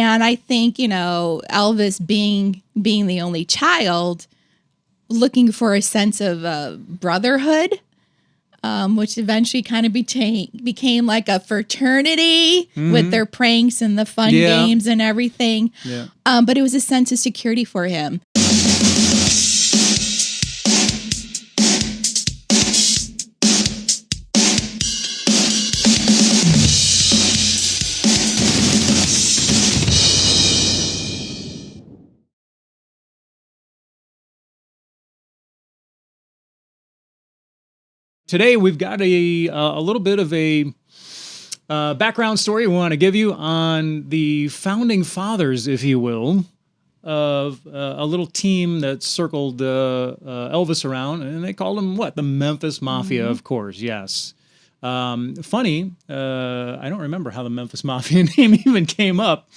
And I think, Elvis being the only child, looking for a sense of brotherhood, which eventually kind of became like a fraternity with their pranks and the fun games and everything. Yeah. But it was a sense of security for him. Today, we've got a little bit of a background story we want to give you on the founding fathers, if you will, of a little team that circled Elvis around, and they called them what? The Memphis Mafia, of course, yes. Funny, I don't remember how the Memphis Mafia name even came up.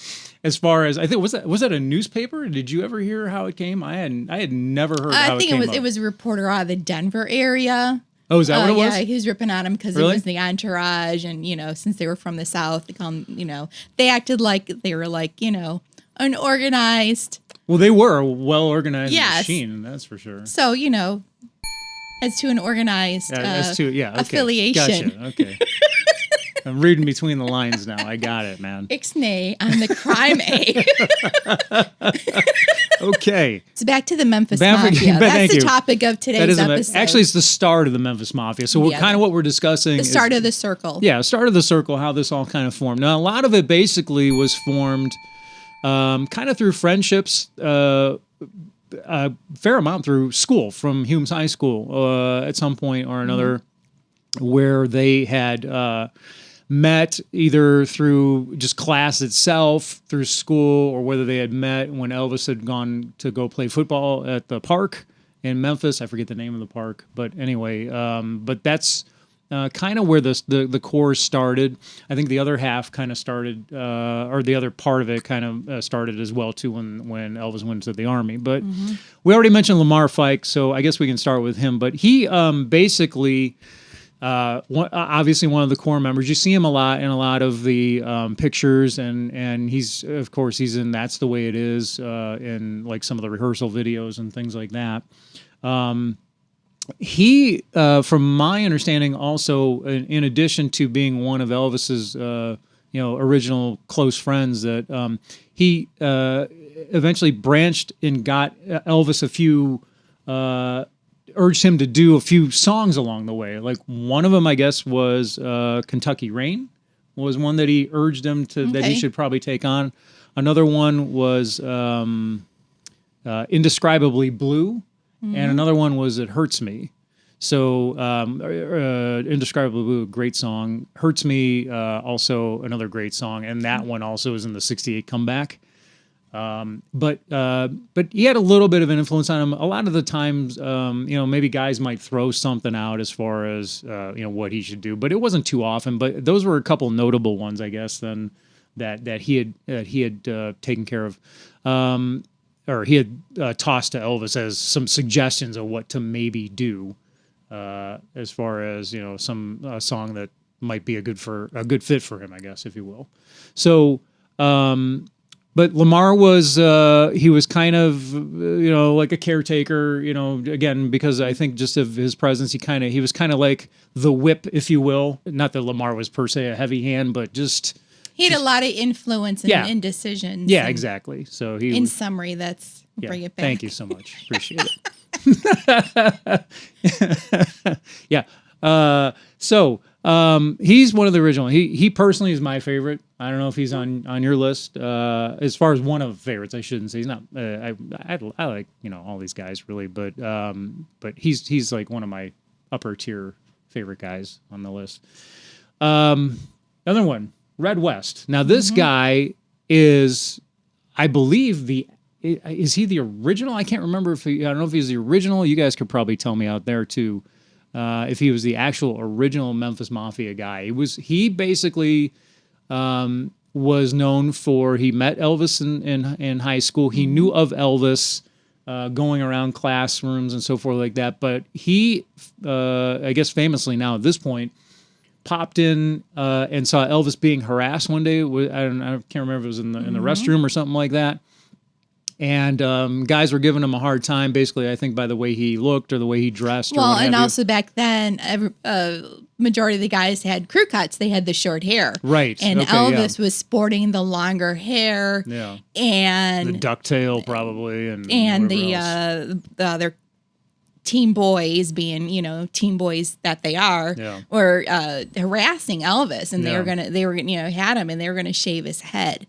As far as I think, was that a newspaper? Did you ever hear how it came? I had never heard how it came up. It was a reporter out of the Denver area. Oh, is that what it was? Yeah, he was ripping at him because it was the entourage, and since they were from the South, they acted like they were unorganized. Well, they were a well-organized machine, that's for sure. So as to an organized affiliation. Gotcha. Okay. I'm reading between the lines now. I got it, man. Ixnay on the crime Okay. So back to the Memphis Mafia. That's the topic of today's episode. Actually, it's the start of the Memphis Mafia. So what we're discussing the start of the circle. Yeah, start of the circle, how this all kind of formed. Now, a lot of it basically was formed kind of through friendships, a fair amount through school, from Hume's High School at some point or another, where they had met either through just class itself, through school, or whether they had met when Elvis had gone to go play football at the park in Memphis. I forget the name of the park, but anyway, but that's kind of where the core started. I think the other half kind of started, or the other part of it kind of started as well too when Elvis went to the Army. But we already mentioned Lamar Fike, so I guess we can start with him. But he basically. Obviously one of the core members. You see him a lot in a lot of the pictures, and he's in That's the Way It Is in like some of the rehearsal videos and things like that. He, from my understanding, also in addition to being one of Elvis's original close friends, that he eventually branched and got Elvis a few. Urged him to do a few songs along the way. Like one of them, I guess, was Kentucky Rain, was one that he urged him to that he should probably take on. Another one was Indescribably Blue, and another one was It Hurts Me. So Indescribably Blue, great song. Hurts Me, also another great song, and that one also is in the '68 comeback. But he had a little bit of an influence on him. A lot of the times, maybe guys might throw something out as far as, what he should do, but it wasn't too often. But those were a couple notable ones, I guess, then that he had taken care of, or he had tossed to Elvis as some suggestions of what to maybe do, as far as, some song that might be a good fit for him, I guess, if you will. So, but Lamar was, he was kind of, like a caretaker, again, because I think just of his presence, he was kind of like the whip, if you will. Not that Lamar was per se a heavy hand, but just... He had a lot of influence in decisions. Yeah, exactly. So he... In summary, bring it back. Thank you so much. Appreciate it. Yeah. So he's one of the original. He personally is my favorite. I don't know if he's on your list. As far as one of favorites, I shouldn't say he's not. I like all these guys really, but he's like one of my upper tier favorite guys on the list. Another one, Red West. Now this guy is, I believe is he the original? I can't remember I don't know if he's the original. You guys could probably tell me out there too. If he was the actual original Memphis Mafia guy. He basically was known for, he met Elvis in high school. He knew of Elvis going around classrooms and so forth like that. But he, I guess famously now at this point, popped in and saw Elvis being harassed one day. I can't remember if it was in the restroom or something like that. And guys were giving him a hard time, basically, I think, by the way he looked or the way he dressed. Well, and also back then, majority of the guys had crew cuts. They had the short hair. Right. And Elvis was sporting the longer hair. Yeah. And the ducktail, probably. And the other teen boys, being, teen boys that they are, were harassing Elvis. And they were had him, and they were going to shave his head.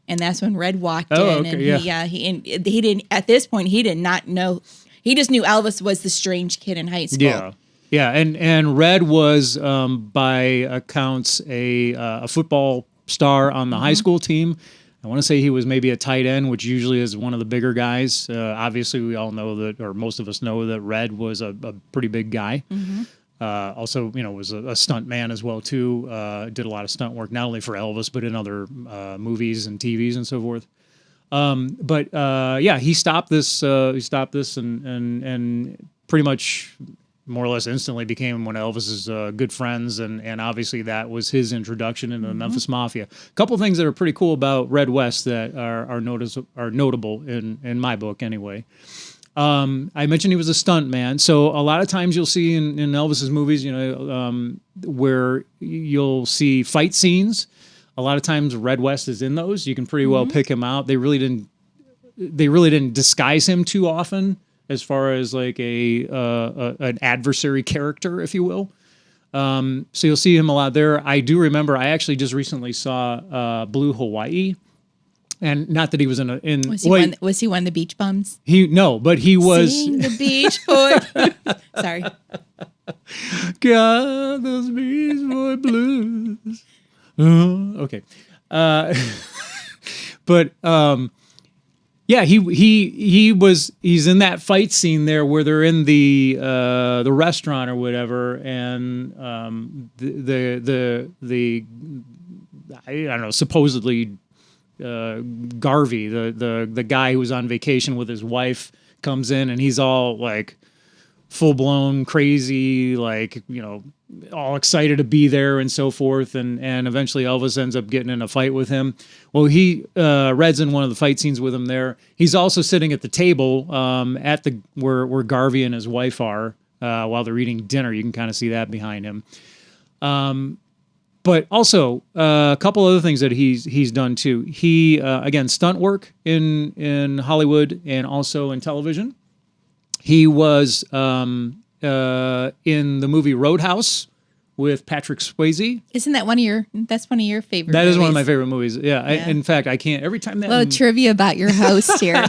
And that's when Red walked in, and he didn't. At this point, he did not know. He just knew Elvis was the strange kid in high school. Yeah. And Red was, by accounts, a football star on the high school team. I want to say he was maybe a tight end, which usually is one of the bigger guys. Obviously, we all know that, or most of us know that Red was a pretty big guy. Mm-hmm. Also, was a stunt man as well too. Did a lot of stunt work, not only for Elvis but in other movies and TVs and so forth. He stopped this. And pretty much, more or less instantly, became one of Elvis's good friends, and obviously that was his introduction into the Memphis Mafia. A couple things that are pretty cool about Red West that are notable in my book anyway. I mentioned he was a stunt man. So a lot of times you'll see in Elvis's movies, where you'll see fight scenes. A lot of times Red West is in those. You can pretty well pick him out. They really didn't disguise him too often as far as like an adversary character, if you will. So you'll see him a lot there. I do remember, I actually just recently saw Blue Hawaii. And not that he was was he one of the beach bums? But he was. Sing the Beach Boy. Sorry. God, those Beach Boy blues. Okay. He's in that fight scene there where they're in the restaurant or whatever, and I don't know, supposedly Garvey, the guy who was on vacation with his wife, comes in, and he's all like full blown crazy, like, all excited to be there and so forth. And eventually Elvis ends up getting in a fight with him. Well, Red's in one of the fight scenes with him there. He's also sitting at the table where Garvey and his wife are while they're eating dinner. You can kind of see that behind him. But also a couple other things that he's done too. He again, stunt work in Hollywood and also in television. He was in the movie Roadhouse with Patrick Swayze. Isn't that one of your favorite? That movies? Is one of my favorite movies. Yeah. In fact, I can't every time that. A little trivia about your host here.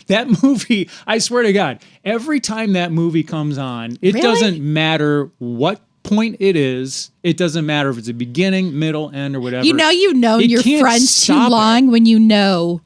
That movie, I swear to God, every time that movie comes on, it doesn't matter what point it is. It doesn't matter if it's a beginning, middle, end, or whatever. You've known your friends too long when you know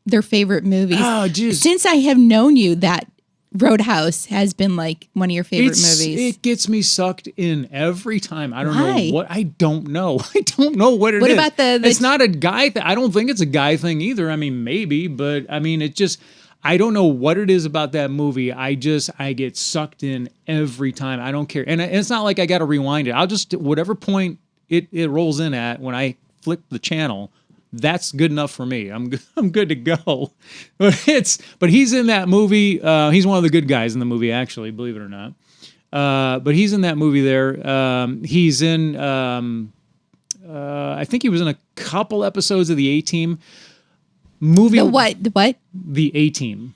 their favorite movies. Oh, geez. Since I have known you, that Roadhouse has been like one of your favorite movies. It gets me sucked in every time. I don't know what. I don't know. I don't know what it is. What about It's not a guy thing. I don't think it's a guy thing either. I mean, maybe, but I mean, it just. I don't know what it is about that movie. I get sucked in every time. I don't care. And it's not like I got to rewind it. I'll just, whatever point it rolls in at when I flip the channel, that's good enough for me. I'm good to go. But he's in that movie. He's one of the good guys in the movie, actually, believe it or not. But he's in that movie there. He's in, I think he was in a couple episodes of the A-Team. Movie. The what? The what? The A-Team.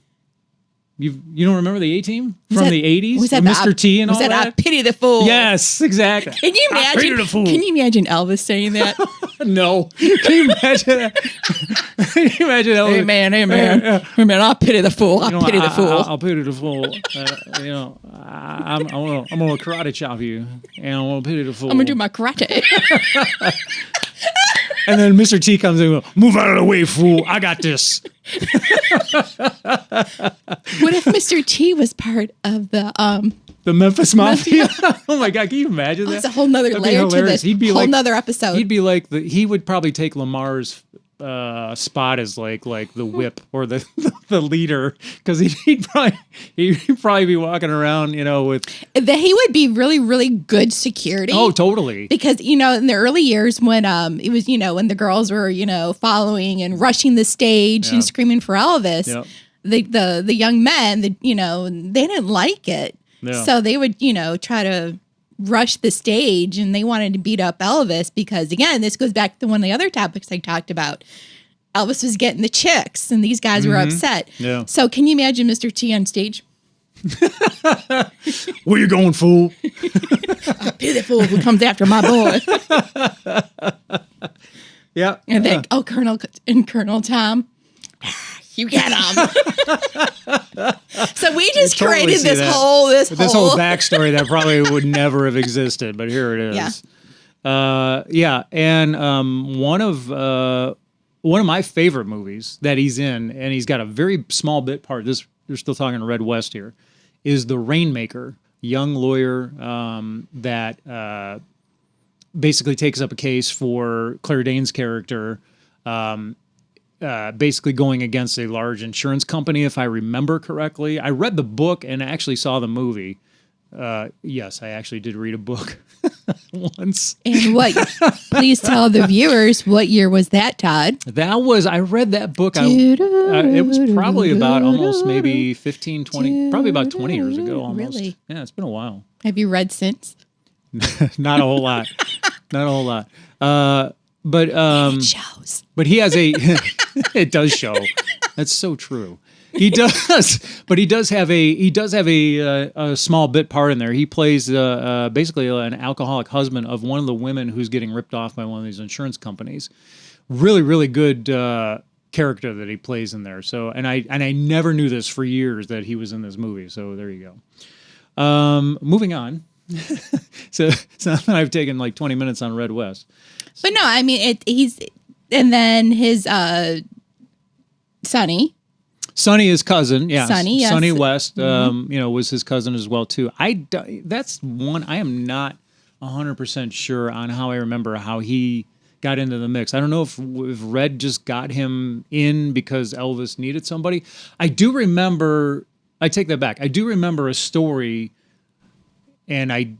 You don't remember the A-Team from the 80s? Was that Mr. T and all that? Was that Pity the Fool? Yes, exactly. Can you imagine? Pity the Fool. Can you imagine Elvis saying that? No. Can you imagine that? Can you imagine Elvis? Hey man, hey man, I'll pity the fool. I'll pity the fool. I'll pity the fool. I'm gonna karate chop you, and I'm gonna pity the fool. I'm gonna do my karate. And then Mr. T comes in and goes, move out of the way, fool. I got this. What if Mr. T was part of the Memphis Mafia? Oh my God, can you imagine that? That's a whole nother layer to this. He'd be whole nother episode. He'd be he would probably take Lamar's spot as like the whip or the the leader, because he'd probably be walking around, with. That he would be really, really good security. Oh, totally. Because, in the early years when it was, when the girls were, following and rushing the stage and screaming for Elvis, the young men, they didn't like it. Yeah. So they would, try to rush the stage, and they wanted to beat up Elvis because, again, this goes back to one of the other topics I talked about. Elvis was getting the chicks, and these guys were upset. Yeah. So can you imagine Mr. T on stage? Where you going, fool? A pity fool who comes after my boy. Yeah. And then, Colonel Tom, you get him. So we just Totally created see this that. whole Backstory that probably would never have existed, but here it is. Yeah. And one of my favorite movies that he's in, and he's got a very small bit part. You're still talking Red West here, is The Rainmaker, young lawyer that basically takes up a case for Claire Danes' character, basically going against a large insurance company, if I remember correctly. I read the book and actually saw the movie. Yes, I actually did read a book once. And please tell the viewers, what year was that, Todd? I read that book. It was probably about almost maybe 15, 20, probably about 20 years ago almost. Really? Yeah, it's been a while. Have you read since? Not a whole lot. Not a whole lot. But It shows. But he has it does show. That's so true. He does, but he does have a small bit part in there. He plays basically an alcoholic husband of one of the women who's getting ripped off by one of these insurance companies. Really, really good character that he plays in there. So, and I never knew this for years that he was in this movie. So there you go. Moving on. So now that I've taken like 20 minutes on Red West. But no, I mean and then his Sonny, his cousin, yeah, Sonny, yes. Sonny West, was his cousin as well too. That's one I am not 100% sure on how I remember how he got into the mix. I don't know if Red just got him in because Elvis needed somebody. I do remember. I take that back. I do remember a story, and I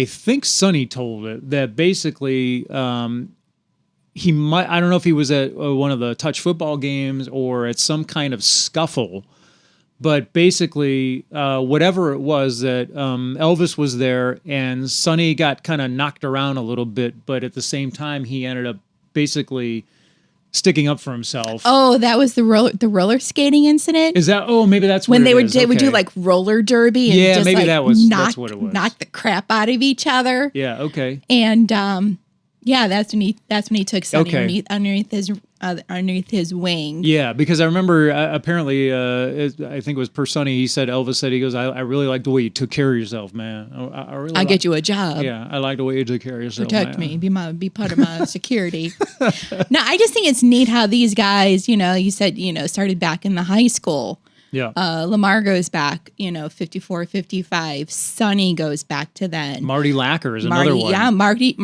think Sonny told it, that basically he might, I don't know if he was at one of the touch football games or at some kind of scuffle, but basically whatever it was, that Elvis was there and Sonny got kind of knocked around a little bit, but at the same time he ended up basically sticking up for himself. Oh, that was the roller skating incident? Is that? Oh, maybe that's when what they would do like roller derby and yeah, just maybe like that's what it was. Knock the crap out of each other. Yeah, okay. And yeah, that's when he took Sonny underneath his wing. Yeah, because I remember apparently I think it was per Sonny, Elvis said, he goes, I really like the way you took care of yourself, man. I'll get you a job. Yeah, I like the way you took care of yourself. Protect man. me, be part of my security. No, I just think it's neat how these guys, you said, started back in the high school. Yeah. Lamar goes back, 54, 55. Sonny goes back to then. Marty Lacker is another one. Yeah, Marty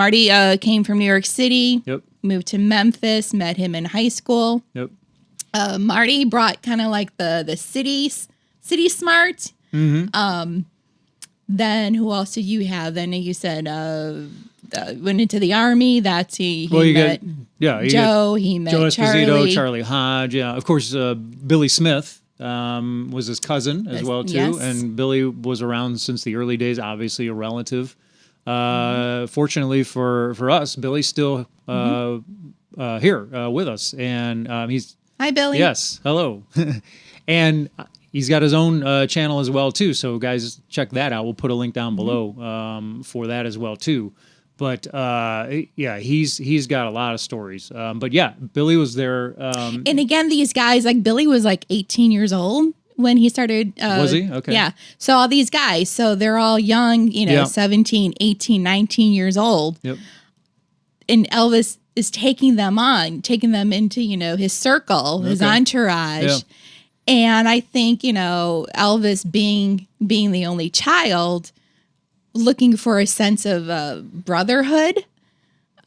came from New York City. Yep. Moved to Memphis, met him in high school. Yep. Marty brought kind of like the city smart. Mm-hmm. Then who else did you have? Then you said went into the army. That's he met Joe. He met Joe Esposito, Charlie. Charlie Hodge. Yeah, of course, Billy Smith was his cousin as well too, yes. and Billy was around since the early days. Obviously, a relative. Fortunately for us, Billy's still here with us, and he's Hi, Billy. Yes, hello, and he's got his own channel as well too. So guys, check that out. We'll put a link down below for that as well too. But yeah, he's got a lot of stories. But yeah, Billy was there. And again, these guys, like Billy was like 18 years old when he started. Was he? Okay. Yeah. So all these guys, so they're all young, 17, 18, 19 years old. Yep. And Elvis is taking them into, his circle, his entourage. Yeah. And I think, Elvis being the only child, looking for a sense of brotherhood,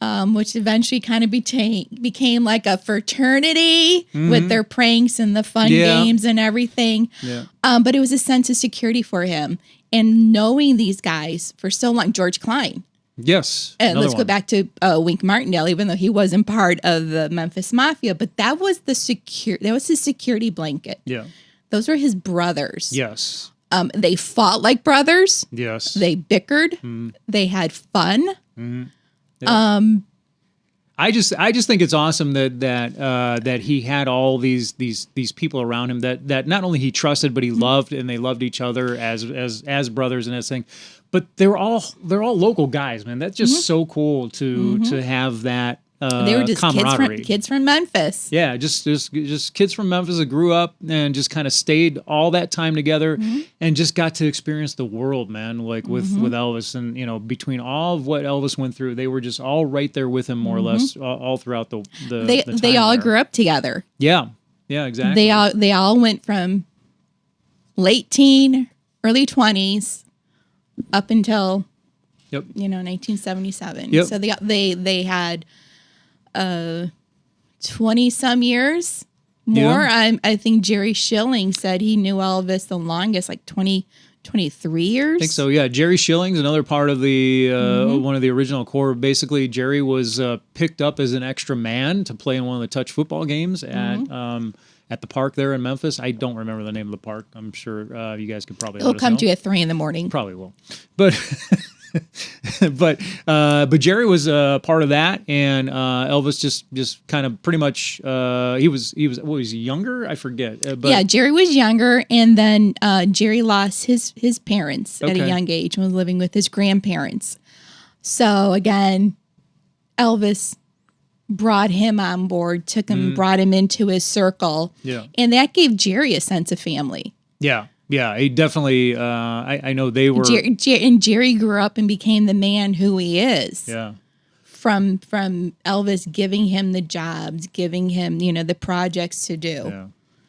which eventually kind of became like a fraternity with their pranks and the fun games and everything. Yeah. But it was a sense of security for him. And knowing these guys for so long, George Klein. Yes. And let's go back to Wink Martindale, even though he wasn't part of the Memphis Mafia, but that was his security blanket. Yeah. Those were his brothers. Yes. They fought like brothers. Yes. They bickered. They had fun. Yeah. I just think it's awesome that he had all these people around him that not only he trusted but he loved, and they loved each other as brothers and everything. But they're all local guys, man. That's just so cool to have that. They were just kids from Memphis. Yeah, just kids from Memphis that grew up and just kind of stayed all that time together and just got to experience the world, man. Like with Elvis, and between all of what Elvis went through, they were just all right there with him, more or less, all throughout the They all grew up together. Yeah, exactly. They all went from late teen, early 20s, up until 1977. Yep. So they had 20 some years more. I think Jerry Schilling said he knew Elvis the longest, like 23 years. I think so. Yeah, Jerry Schilling's another part of the one of the original core. Basically, Jerry was picked up as an extra man to play in one of the touch football games at the park there in Memphis. I don't remember the name of the park. I'm sure you guys could probably. It'll come to you at 3 a.m. Probably will, but. but Jerry was part of that, and Elvis just kind of pretty much he was younger, I forget. Yeah, Jerry was younger, and then Jerry lost his parents at a young age and was living with his grandparents. So again, Elvis brought him on board, brought him into his circle, and that gave Jerry a sense of family. Yeah, he definitely. I know they were. And Jerry grew up and became the man who he is. Yeah. From Elvis giving him the jobs, giving him the projects to do. Yeah.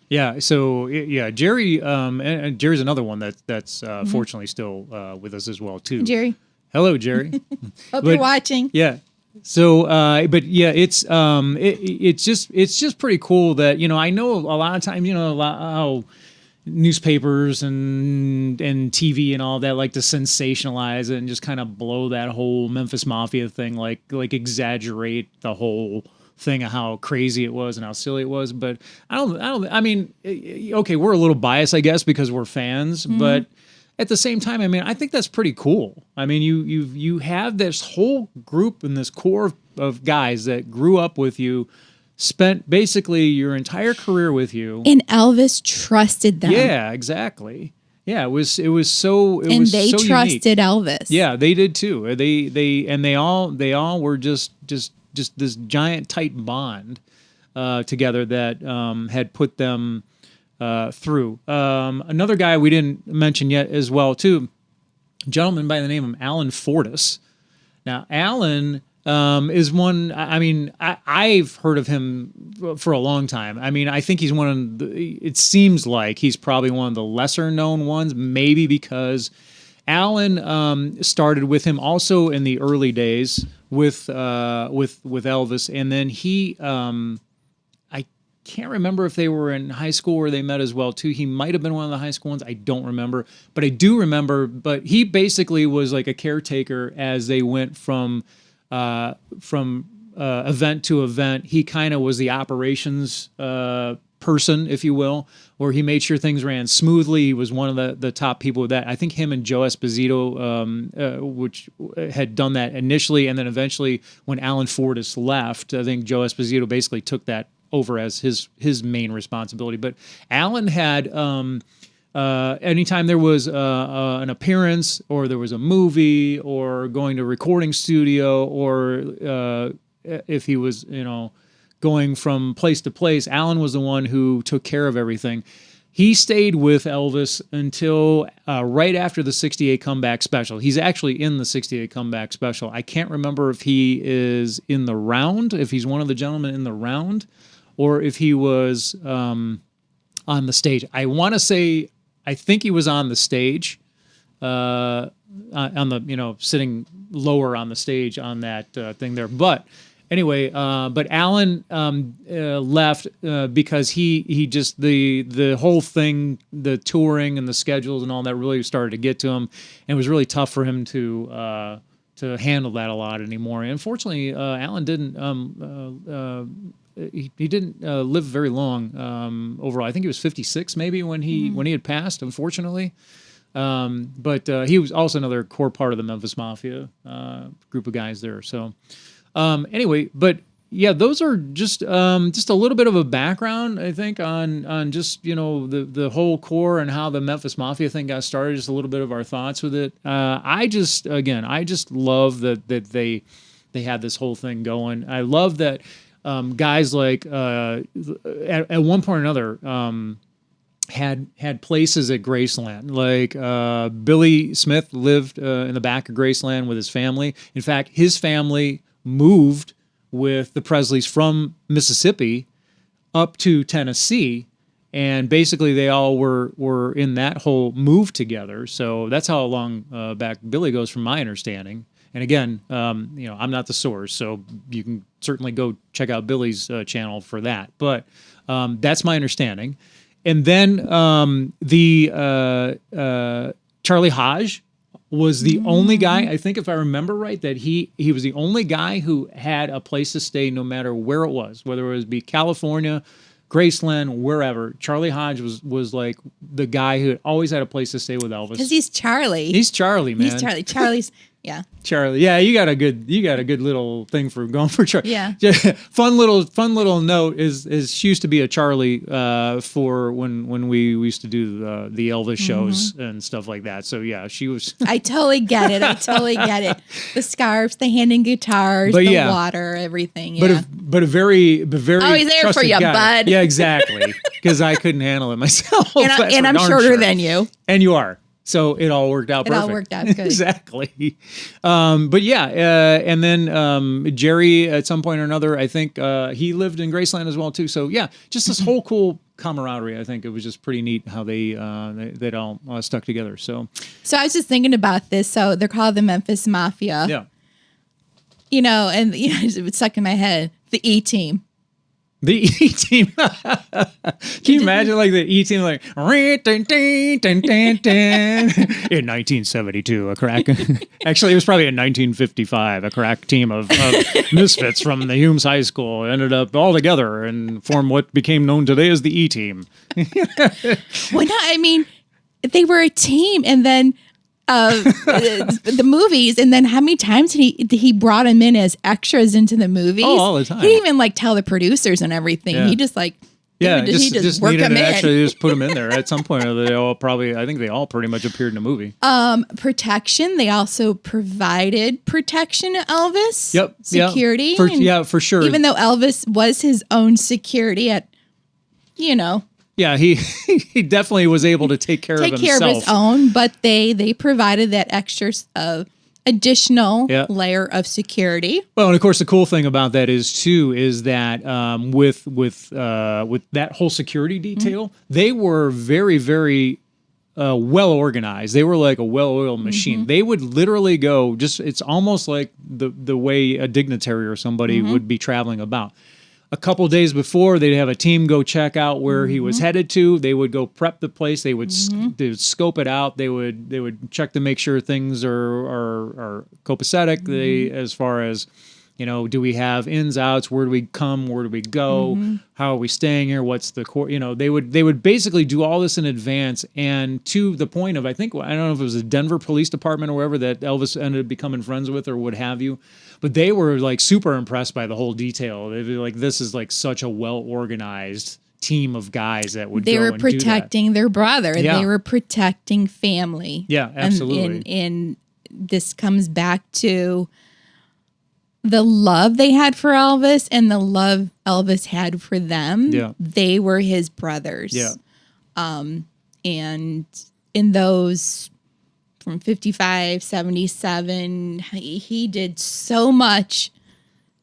Yeah. So Jerry. And Jerry's another one that's fortunately still with us as well too. Jerry. Hello, Jerry. Hope you're watching. Yeah. So, but yeah, it's just pretty cool that I know a lot of times how newspapers and TV and all that like to sensationalize it and just kind of blow that whole Memphis Mafia thing, like exaggerate the whole thing of how crazy it was and how silly it was. But I mean, okay, we're a little biased, I guess, because we're fans, but at the same time, I mean, I think that's pretty cool. I mean, you have this whole group and this core of guys that grew up with you, spent basically your entire career with you, and Elvis trusted them. Yeah, exactly. Yeah, it was so. And they trusted Elvis. Yeah, they did too. They all were just this giant tight bond together that had put them through. Another guy we didn't mention yet as well too, a gentleman by the name of Alan Fortas. Now, Alan. Is one. I mean, I've heard of him for a long time. I mean, I think he's one of the. It seems like he's probably one of the lesser known ones, maybe because Alan started with him also in the early days with Elvis, and then he. I can't remember if they were in high school where they met as well too. He might have been one of the high school ones. I don't remember, but I do remember. But he basically was like a caretaker as they went from event to event. He kind of was the operations person, if you will, where he made sure things ran smoothly. He was one of the top people with that. I think him and Joe Esposito, which had done that initially, and then eventually when Alan Fortas left, I think Joe Esposito basically took that over as his main responsibility. But Alan had anytime there was an appearance or there was a movie or going to a recording studio or if he was, going from place to place, Alan was the one who took care of everything. He stayed with Elvis until right after the 68 comeback special. He's actually in the 68 comeback special. I can't remember if he is in the round, if he's one of the gentlemen in the round, or if he was on the stage. I want to say, I think he was on the stage, on the, sitting lower on the stage on that thing there. But anyway, but Alan left because he just the whole thing, the touring and the schedules and all that really started to get to him, and it was really tough for him to handle that a lot anymore. And unfortunately, Alan didn't. He didn't live very long overall. I think he was 56 maybe when he had passed, unfortunately. But he was also another core part of the Memphis Mafia group of guys there. So anyway, but yeah, those are just a little bit of a background, I think, on just, the whole core and how the Memphis Mafia thing got started, just a little bit of our thoughts with it. I just love that they had this whole thing going. I love that guys like at one point or another had places at Graceland. Like Billy Smith lived in the back of Graceland with his family. In fact, his family moved with the Presleys from Mississippi up to Tennessee, and basically they all were in that whole move together. So that's how long back Billy goes, from my understanding. And again, I'm not the source, so you can certainly go check out Billy's channel for that. But that's my understanding. And then Charlie Hodge was the only guy, I think if I remember right, that he was the only guy who had a place to stay no matter where it was, whether it was California, Graceland, wherever. Charlie Hodge was like the guy who always had a place to stay with Elvis. Because he's Charlie. He's Charlie, man. He's Charlie. Charlie's, yeah. Charlie, yeah, you got a good little thing for going for Charlie. Yeah. fun little note is she used to be a Charlie for when we used to do the Elvis shows and stuff like that. So yeah, she was. I totally get it. The scarves, the handing guitars, water, everything. Yeah. But a very oh, he's there for you, guy. bud. Yeah, exactly. Because I couldn't handle it myself. And I'm shorter than you. And you are. So it all worked out perfect. It all worked out good. Exactly. But yeah, and then Jerry, at some point or another, I think he lived in Graceland as well too. So yeah, just this whole cool camaraderie. I think it was just pretty neat how they all stuck together. So I was just thinking about this. So they're called the Memphis Mafia. Yeah. And it stuck in my head. The E-Team. The E-Team. Can you imagine like the E-Team like in 1972 a crack actually it was probably in 1955 a crack team of misfits from the Humes High School ended up all together and formed what became known today as the E-Team. Well, no, I mean they were a team, and then the movies, and then how many times he brought them in as extras into the movies? Oh, all the time. He didn't even tell the producers and everything. Yeah. He just work them in. Actually, just put them in there at some point. I think they all pretty much appeared in the movie. Protection. They also provided protection to Elvis. Yep. Security. For sure. Even though Elvis was his own security at. Yeah, he definitely was able to take care of himself. Take care of his own, but they provided that extra additional layer of security. Well, and of course, the cool thing about that is that with that whole security detail, they were very, very well organized. They were like a well-oiled machine. They would literally go. It's almost like the way a dignitary or somebody would be traveling about. A couple days before, they'd have a team go check out where he was headed to. They would go prep the place. They would scope it out. They would check to make sure things are copacetic. As far as do we have ins, outs? Where do we come? Where do we go? How are we staying here? What's the core? They would basically do all this in advance, and to the point of I don't know if it was the Denver Police Department or wherever that Elvis ended up becoming friends with or what have you. But they were like super impressed by the whole detail. They'd be like, this is like such a well-organized team of guys that would They were protecting their brother. Yeah. They were protecting family. Yeah, absolutely. And this comes back to the love they had for Elvis and the love Elvis had for them. Yeah. They were his brothers. Yeah. And in those... from 55, 77, he did so much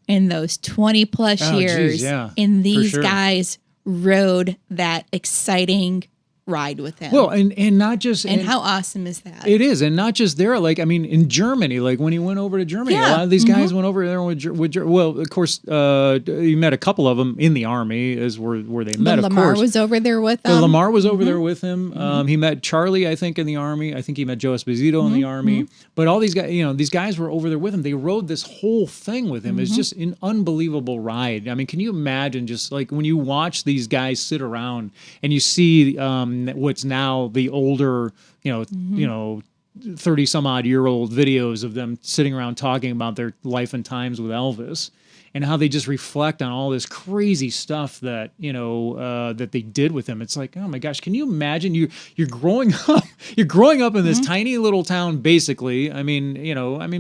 in those 20 plus years. Geez, yeah, and these guys rode that exciting ride with him. Well, and not just and how awesome is that? It is, and not just there. Like, I mean, in Germany, like when he went over to Germany, a lot of these guys went over there with well, of course, he met a couple of them in the army, is where they met. But Lamar was over there with them. But Lamar was over there with him. He met Charlie, I think, in the army. I think he met Joe Esposito in the army. But all these guys, these guys were over there with him. They rode this whole thing with him. It's just an unbelievable ride. I mean, can you imagine just like when you watch these guys sit around and you see what's now the older, 30 some odd year old videos of them sitting around talking about their life and times with Elvis and how they just reflect on all this crazy stuff that, that they did with him. It's like, oh my gosh, can you imagine you're growing up in this tiny little town, basically. I mean,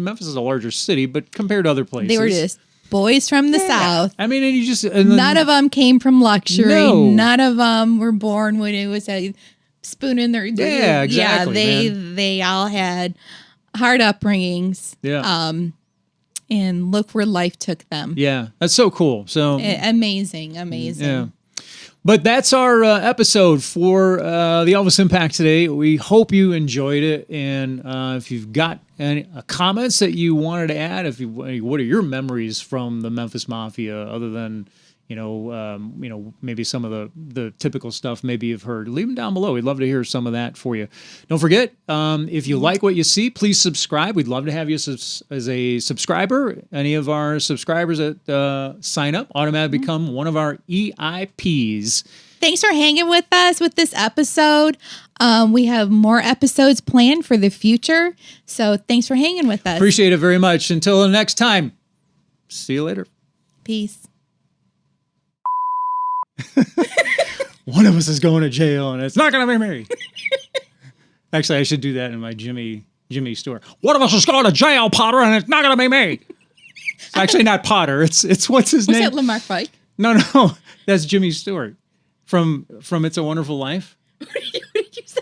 Memphis is a larger city, but compared to other places. They were just boys from the South. I mean, and you just... none of them came from luxury. No. None of them were born when it was a spoon in their... Yeah, exactly. Yeah, they all had hard upbringings. Yeah. And look where life took them. Yeah, that's so cool. So amazing. Yeah. But that's our episode for the Elvis Impact today. We hope you enjoyed it. And if you've got any comments that you wanted to add, what are your memories from the Memphis Mafia, other than maybe some of the typical stuff maybe you've heard, leave them down below. We'd love to hear some of that for you. Don't forget, if you like what you see, please subscribe. We'd love to have you as a subscriber. Any of our subscribers that sign up automatically become one of our EIPs. Thanks for hanging with us with this episode. We have more episodes planned for the future. So thanks for hanging with us. Appreciate it very much. Until the next time, see you later. Peace. One of us is going to jail, and it's not going to be me. Actually, I should do that in my Jimmy store. One of us is going to jail, Potter, and it's not going to be me. It's actually not Potter. It's what's his name? Was that Lamar Fike? No, that's Jimmy Stewart from It's a Wonderful Life. What did you say?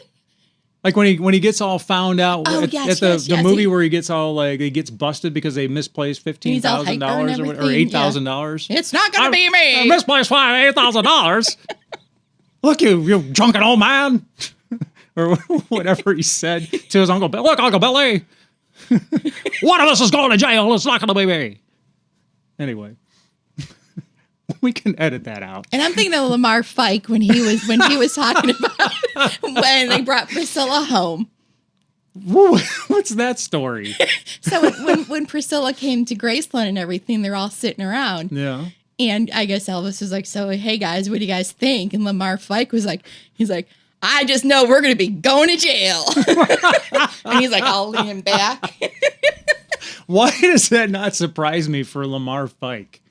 Like when he gets all found out at the movie where he gets all like he gets busted because they misplaced $15,000 or $8,000. It's not gonna be me. I misplaced $8,000. Look, you drunken old man, or whatever he said to his Uncle Bill. Look, Uncle Billy, one of us is going to jail. It's not going to be me. Anyway. We can edit that out. And I'm thinking of Lamar Fike when he was talking about when they brought Priscilla home. What's that story? So when Priscilla came to Graceland and everything, they're all sitting around. Yeah. And I guess Elvis was like, so, hey guys, what do you guys think? And Lamar Fike was like, I just know we're going to be going to jail. And he's like, I'll lean back. Why does that not surprise me for Lamar Fike?